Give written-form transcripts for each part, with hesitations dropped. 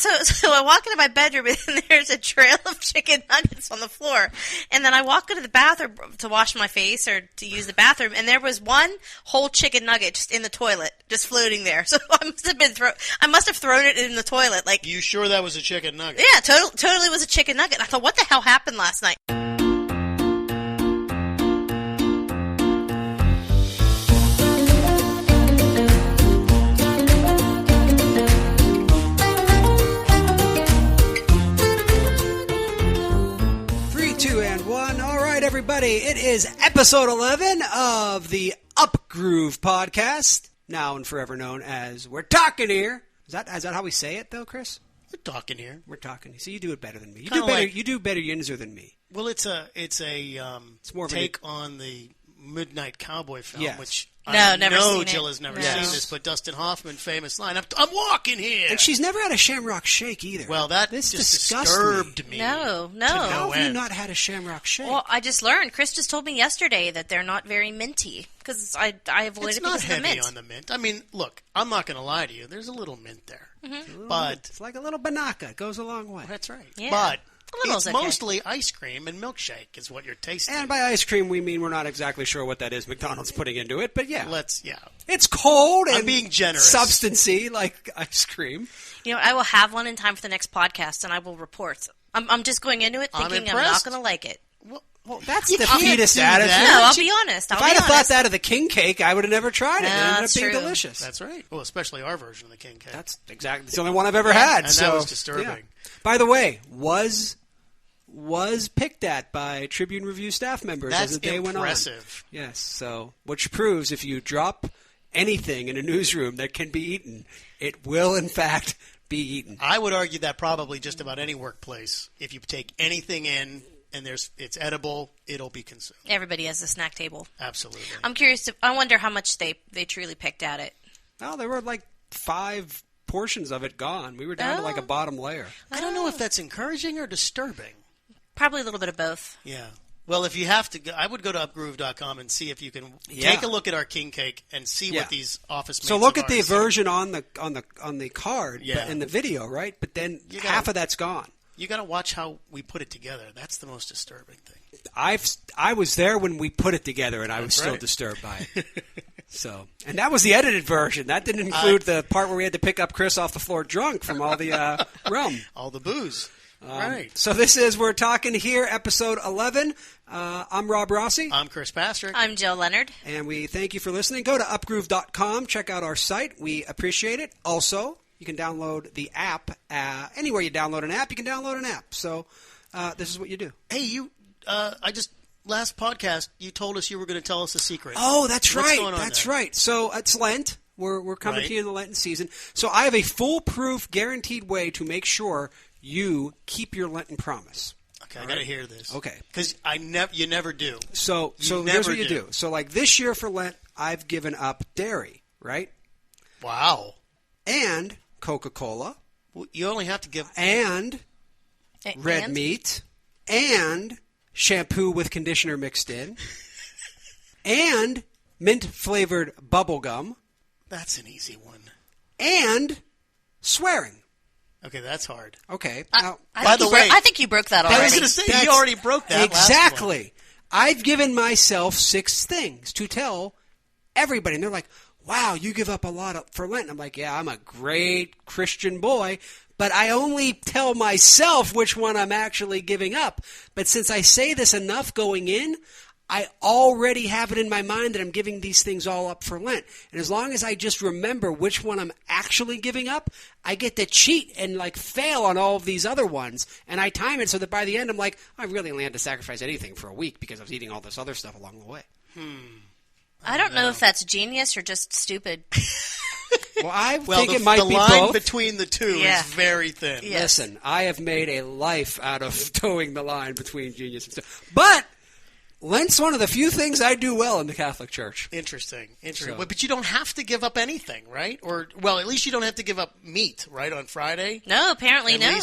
So I walk into my bedroom and there's a trail of chicken nuggets on the floor. And then I walk into the bathroom to wash my face or to use the bathroom, and there was one whole chicken nugget just in the toilet, just floating there. So I must have thrown it in the toilet. Like, you sure that was a chicken nugget? Yeah, totally was a chicken nugget. And I thought, what the hell happened last night? Everybody, it is episode 11 of the Upgroove podcast, now and forever known as We're Talking Here. Is that how we say it, though, Chris? We're talking here. We're talking. So you do it better than me. You do better Yinzer than me. Well, it's more of take on the Midnight Cowboy film, yes. Which never know seen Jill it. has never seen this, but Dustin Hoffman, famous line, I'm walking here. And she's never had a Shamrock Shake either. Well, this just disturbed me. No. How have you not had a Shamrock Shake? Well, I just learned. Chris just told me yesterday that they're not very minty because I avoid it because of the mint. It's not heavy on the mint. I mean, look, I'm not going to lie to you. There's a little mint there. Mm-hmm. But it's like a little banaka. It goes a long way. That's right. Yeah. But it's okay. mostly ice cream and milkshake is what you're tasting. And by ice cream, we mean we're not exactly sure what that is McDonald's putting into it, but yeah. It's cold and I'm being generous. Substancy like ice cream. You know, I will have one in time for the next podcast, and I will report. I'm just going into it thinking I'm not going to like it. Well, that's the defeatist attitude. No, I'll be honest. If I'd have thought that of the king cake, I would have never tried it. It ended up being true. delicious. That's right. Well, especially our version of the king cake. That's exactly the only one I've ever had. And that was disturbing. Yeah. By the way, was picked at by Tribune Review staff members as the day went on. That's impressive. Yes, so which proves if you drop anything in a newsroom that can be eaten, it will in fact be eaten. I would argue that probably just about any workplace, if you take anything in and it's edible, it'll be consumed. Everybody has a snack table. Absolutely. I'm curious. I wonder how much they truly picked at it. Well, there were like 5 portions of it gone. We were down to like a bottom layer. I don't know if that's encouraging or disturbing. Probably a little bit of both. Yeah. Well, if you have to go, I would go to upgroove.com and see if you can take a look at our king cake and see what these office mates So look at the version on the card in the video, right? But then half of that's gone. You got to watch how we put it together. That's the most disturbing thing. I was there when we put it together, and I was still disturbed by it. So, and that was the edited version. That didn't include the part where we had to pick up Chris off the floor drunk from all the rum, all the booze. Right. So this is We're Talking Here, episode 11. I'm Rob Rossi. I'm Chris Pastrick. I'm Jill Leonard. And we thank you for listening. Go to upgroove.com. Check out our site. We appreciate it. Also, you can download the app. Anywhere you download an app, you can download an app. So this is what you do. Hey, last podcast, you told us you were going to tell us a secret. Oh, that's What's right. Going on that's there? Right. So it's Lent. We're coming to you in the Lenten season. So I have a foolproof, guaranteed way to make sure you keep your Lenten promise. Okay, I got to hear this. Okay. Because you never do. So here's what you do. So like this year for Lent, I've given up dairy, right? Wow. And Coca-Cola. Well, you only have to give... And red meat. And shampoo with conditioner mixed in. And mint-flavored bubble gum. That's an easy one. And swearing. Okay, that's hard. Okay. Now, I think you broke that already. I was going to say, you already broke that exactly. last one. I've given myself 6 things to tell everybody. And they're like, wow, you give up a lot for Lent. I'm like, yeah, I'm a great Christian boy, but I only tell myself which one I'm actually giving up. But since I say this enough going in, I already have it in my mind that I'm giving these things all up for Lent. And as long as I just remember which one I'm actually giving up, I get to cheat and like fail on all of these other ones. And I time it so that by the end I'm like, I really only had to sacrifice anything for a week because I was eating all this other stuff along the way. I don't know if that's genius or just stupid. Well, I think it might be both. The line both. between the two is very thin. Yes. Listen, I have made a life out of towing the line between genius and stuff. But Lent's one of the few things I do well in the Catholic Church. Interesting. So. But you don't have to give up anything, right? Or, well, at least you don't have to give up meat, right, on Friday? No, apparently no.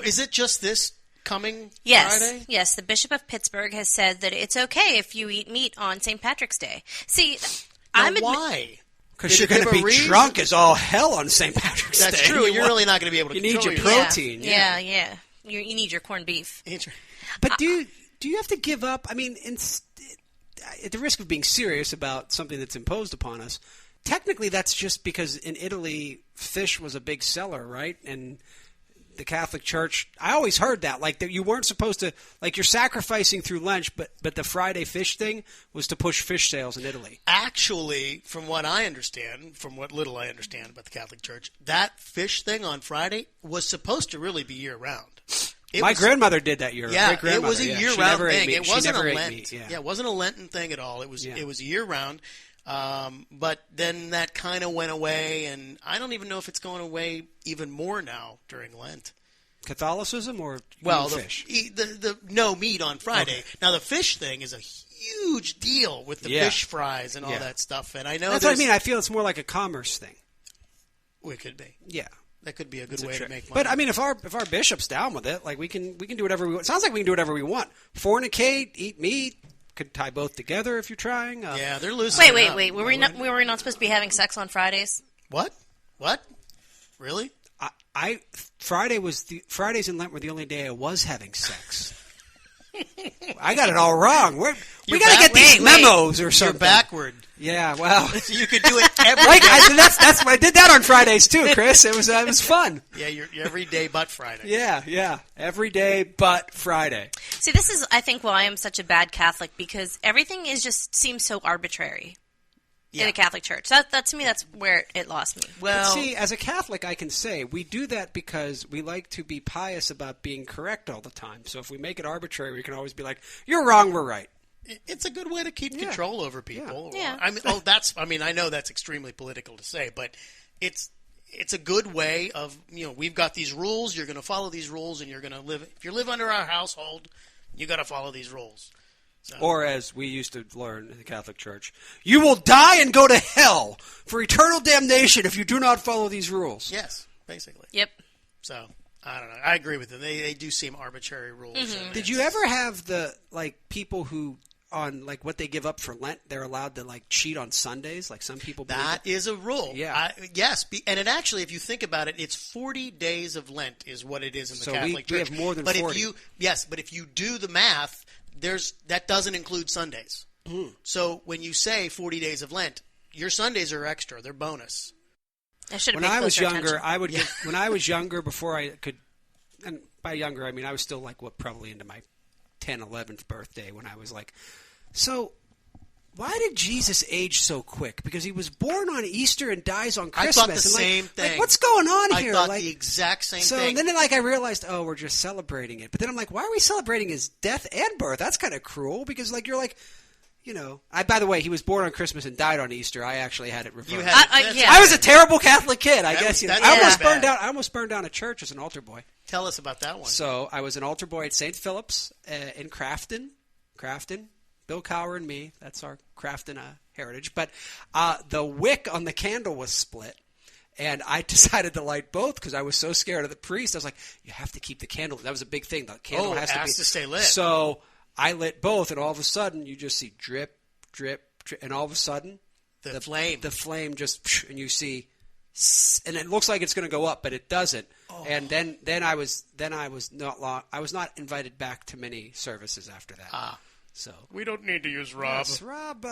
Is it just this coming Friday? Yes, the Bishop of Pittsburgh has said that it's okay if you eat meat on St. Patrick's Day. See, why? Because you're going to be drunk as all hell on St. Patrick's Day. That's true. You're really not going to be able to control your protein. Yeah. You need your corned beef. But do you have to give up? I mean, at the risk of being serious about something that's imposed upon us, technically that's just because in Italy, fish was a big seller, right? And the Catholic Church, I always heard that, like that you weren't supposed to, like you're sacrificing through Lent, but the Friday fish thing was to push fish sales in Italy. Actually, from what I understand, from what little I understand about the Catholic Church, that fish thing on Friday was supposed to really be year-round. My grandmother did that year. Yeah, it was a year-round thing. It wasn't a Lent. Meat, it wasn't a Lenten thing at all. It was year-round. But then that kind of went away, and I don't even know if it's going away even more now during Lent. Catholicism or fish? The no meat on Friday. Okay. Now the fish thing is a huge deal with the fish fries and all that stuff, and I know that's what I mean. I feel it's more like a commerce thing. It could be. Yeah. That could be a good way to make money. But I mean, if our bishop's down with it, like we can do whatever we want. It sounds like we can do whatever we want. Fornicate, eat meat. Could tie both together if you're trying. Yeah, they're loosening. Wait. Were we not supposed to be having sex on Fridays? What? Really? Fridays in Lent were the only day I was having sex. I got it all wrong. We got to get these memos or something. You're backward. Yeah, well, so you could do it every right. day. I did that on Fridays too, Chris. It was fun. Yeah, you're every day but Friday. Yeah, every day but Friday. See, this is I think why I'm such a bad Catholic, because everything seems so arbitrary. In the Catholic Church. That to me, that's where it lost me. Well, but see, as a Catholic, I can say we do that because we like to be pious about being correct all the time. So if we make it arbitrary, we can always be like, "You're wrong, we're right." It's a good way to keep control over people. Yeah. I know that's extremely political to say, but it's a good way of, we've got these rules. You're going to follow these rules, and you're going to live. If you live under our household, you got to follow these rules. So. Or as we used to learn in the Catholic Church, you will die and go to hell for eternal damnation if you do not follow these rules. Yes, basically. Yep. So, I don't know. I agree with them. They do seem arbitrary rules. Mm-hmm. Did you ever have the, people who, on, what they give up for Lent, they're allowed to, cheat on Sundays? Like some people believe that is a rule. Yeah. Yes. And it actually, if you think about it, it's 40 days of Lent is what it is in the Catholic Church. We have more than 40. But if you do the math, that doesn't include Sundays. So when you say 40 days of Lent, your Sundays are extra; they're bonus. When I was younger, when I was younger, before I could, and by younger I mean I was still probably into my 10th, 11th birthday when I was so. Why did Jesus age so quick? Because he was born on Easter and dies on Christmas. I thought the same thing. What's going on here? I thought the exact same thing. So then I realized, we're just celebrating it. But then I'm like, why are we celebrating his death and birth? That's kind of cruel because by the way, he was born on Christmas and died on Easter. I actually had it reversed. I was a terrible Catholic kid, I guess. I almost burned down a church as an altar boy. Tell us about that one. So I was an altar boy at St. Philip's in Crafton. Bill Cower and me, that's our Crafton heritage. But the wick on the candle was split, and I decided to light both because I was so scared of the priest. I was like, you have to keep the candle. That was a big thing. The candle has to stay lit. So I lit both, and all of a sudden you just see drip, drip, drip, and all of a sudden the flame just, and you see, and it looks like it's going to go up, but it doesn't. Oh. And then I was not invited back to many services after that. So we don't need to use Rob. Yes, Rob.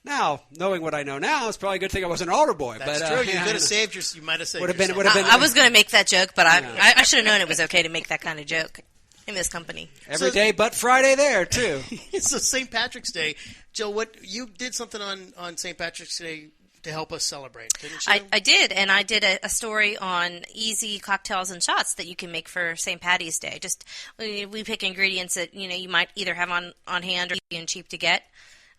Now, knowing what I know now, it's probably a good thing I was an altar boy. That's true. You could have saved your. You might have saved. Would have been. I was going to make that joke, but I should have known it was okay to make that kind of joke in this company. Every day but Friday there too. It's St. Patrick's Day, Jill. What you did something on St. Patrick's Day to help us celebrate, didn't you? I did, and I did a story on easy cocktails and shots that you can make for St. Patty's Day. Just we pick ingredients that you might either have on hand or being cheap to get.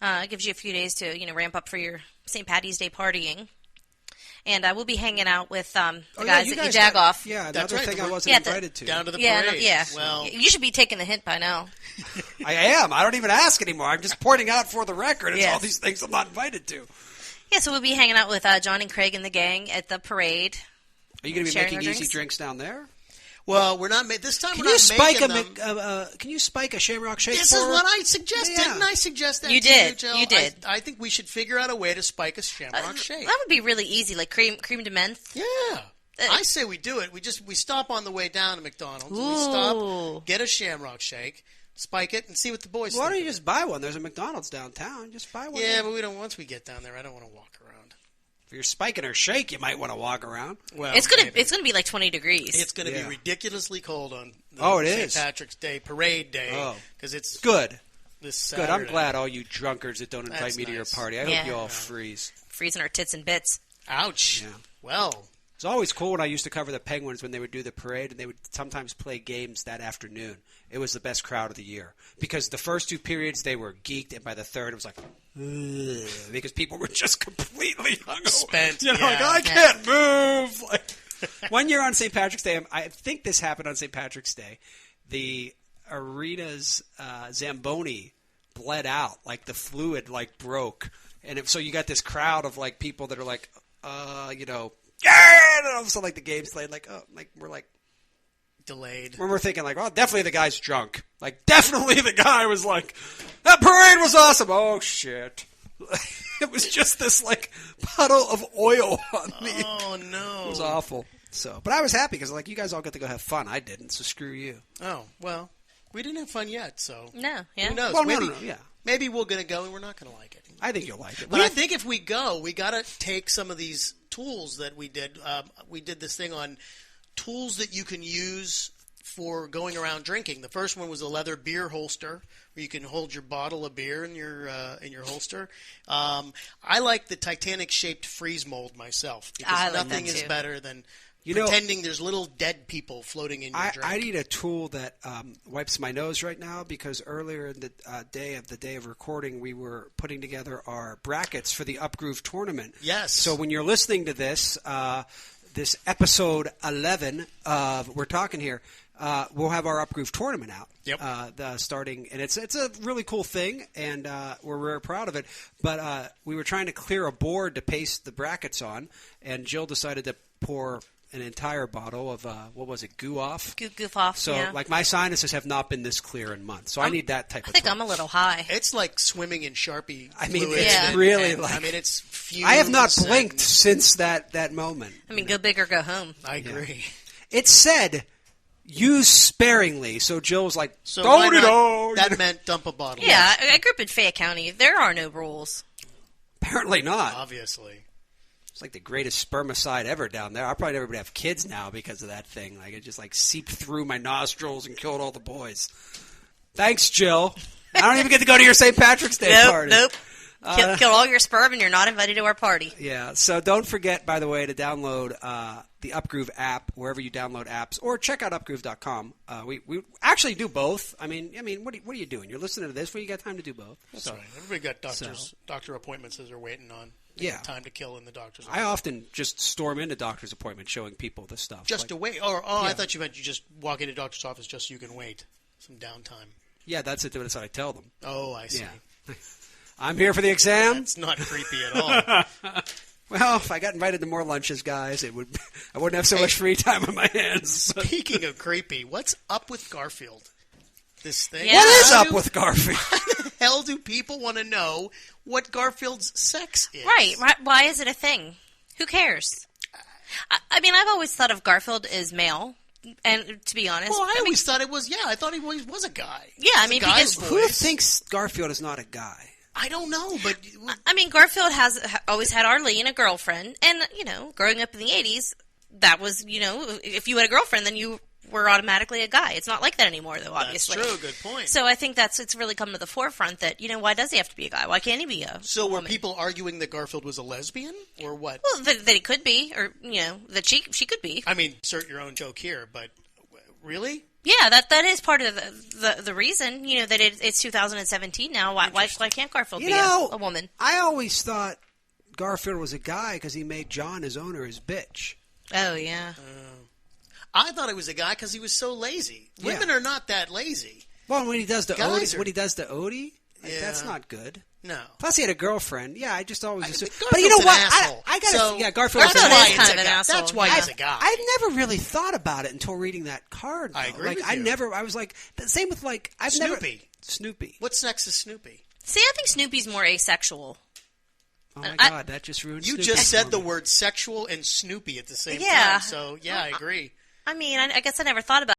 It gives you a few days to ramp up for your St. Patty's Day partying. And I will be hanging out with the guys at Jagoff. Yeah, that's another thing I wasn't invited to. Down to the parade. Yeah. Well, you should be taking the hint by now. I am. I don't even ask anymore. I'm just pointing out for the record. It's all these things I'm not invited to. Yeah, so we'll be hanging out with John and Craig and the gang at the parade. Are you going to be making easy drinks down there? Well, we're not this time. Can we're you not spike making a them. can you spike a Shamrock Shake? This for is her? what I suggested. Yeah. Didn't I suggest that? You to did. Jill? You did. I think we should figure out a way to spike a Shamrock Shake. That would be really easy, like cream de menthe. Yeah. I say we do it. We stop on the way down to McDonald's. And we stop, get a Shamrock Shake, spike it, and see what the boys Why think. don't you just buy one? There's a McDonald's downtown. Just buy one. Yeah, but we don't. Once we get down there, I don't want to walk around. If you're spiking her shake, you might want to walk around. Well, It's gonna maybe. be like 20 degrees. It's going to Yeah. be ridiculously cold on it St. is. Patrick's Day parade day. Oh. Because it's Good. this Good. Saturday. I'm glad all you drunkards that don't invite That's me to your nice. party. I Yeah. hope you all freeze. Freezing our tits and bits. Ouch. Yeah. Well, It's always cool when I used to cover the Penguins when they would do the parade, and they would sometimes play games that afternoon. It was the best crowd of the year because the first two periods they were geeked, and by the third it was like, ugh, because people were just completely hungover. Spent, You know, like yeah. I can't move. Like one year on St. Patrick's Day, I think this happened on St. Patrick's Day. The arena's Zamboni bled out, like the fluid like broke, and so you got this crowd of like people that are like, yeah, and all of a sudden, like the game's played, like we're like delayed. when we're thinking like, well, definitely the guy's drunk. Like definitely the guy was like, that parade was awesome. Oh shit! It was just this like puddle of oil on me. Oh no! It was awful. So, but I was happy because like you guys all get to go have fun. I didn't, so screw you. Oh well, we didn't have fun yet, so No, yeah. who knows? Well, maybe, no, yeah. Maybe we're gonna go and we're not gonna like it. I think you'll like it. But I think if we go, we gotta take some of these tools that we did. We did this thing on tools that you can use for going around drinking. The first one was a leather beer holster, where you can hold your bottle of beer in your holster. I like the Titanic-shaped freeze mold myself because I like nothing that is too. better than You know- pretending there's little dead people floating in your drink. I need a tool that wipes my nose right now because earlier in the day of recording, we were putting together our brackets for the Upgroove tournament. Yes. So when you're listening to this, this episode 11 of We're Talking Here, we'll have our Upgroove tournament out. Yep. Starting, and it's a really cool thing, and we're very proud of it. But we were trying to clear a board to paste the brackets on, and Jill decided to pour an entire bottle of what was it, Goo Off? Goof off. So, yeah. like, my sinuses have not been this clear in months. So I need that type I of think tool. I'm a little high. It's like swimming in Sharpie I mean, fluid. it's Yeah. really and, like... I mean, it's fumes. I have not and- blinked since that moment. I mean, go big or go home. I agree. It said, use sparingly. So Jill was like, So why not- "Do-de-do," that meant dump a bottle. Yeah, I grew up in Fayette County. There are no rules. Apparently not. Obviously. It's like the greatest spermicide ever down there. I'll probably never have kids now because of that thing. Like, it just like seeped through my nostrils and killed all the boys. Thanks, Jill. I don't even get to go to your St. Patrick's Day party. Nope. Kill all your sperm and you're not invited to our party. Yeah, so don't forget, by the way, to download the Upgroove app wherever you download apps, or check out upgroove.com. We actually do both. I mean, what are you doing? You're listening to this. Well, you got time to do both. That's all right. Everybody got doctor appointments as they're waiting on. Yeah. Time to kill in the doctor's I office. often just storm into doctor's appointments showing people this stuff. Just Like, to wait. I thought you meant you just walk into doctor's office just so you can wait. Some downtime. yeah, that's it. That's what I tell them. Oh, I see. Yeah. I'm here for the exam. It's not creepy at all. Well, if I got invited to more lunches, guys, I wouldn't have so much free time on my hands. Speaking of creepy, what's up with Garfield? This thing. Yeah. What is How up do- with Garfield? How the hell do people want to know what Garfield's sex is? Right. Why is it a thing? Who cares? I mean, I've always thought of Garfield as male. And to be honest, Well, I mean, always thought it was. Yeah, I thought he always was a guy. Yeah, I It's a mean, guy's because- Who voice. thinks Garfield is not a guy? I don't know, but I mean, Garfield has always had Arlene, a girlfriend, and growing up in the '80s, that was if you had a girlfriend, then you were automatically a guy. It's not like that anymore, though. that's Obviously, true. Good point. So I think it's really come to the forefront that why does he have to be a guy? Why can't he be a So were woman? people arguing that Garfield was a lesbian, or what? Well, that he could be, or that she could be. I mean, insert your own joke here, but really? Yeah, that is part of the reason. That it's 2017 now. Why can't Garfield be a woman? I always thought Garfield was a guy because he made John his owner his bitch. Oh yeah. I thought he was a guy because he was so lazy. Women are not that lazy. Well, when he does the Guys Odie, are- that's not good. No. Plus, he had a girlfriend. Yeah, I just always assumed. But Garfield's you know an what? asshole. I gotta. So, yeah, Garfield's Garfield an is asshole. kind of an asshole. That's why he's a guy. I've never really thought about it until reading that card. Though. I agree Like, with I you. never. I was like, the same with like. I've never. Snoopy. What's next is Snoopy? See, I think Snoopy's more asexual. Oh my I- God, that just ruined. You Snoopy just said for the me. word sexual and Snoopy at the same Yeah. time. So, yeah, I agree. I mean, I guess I never thought about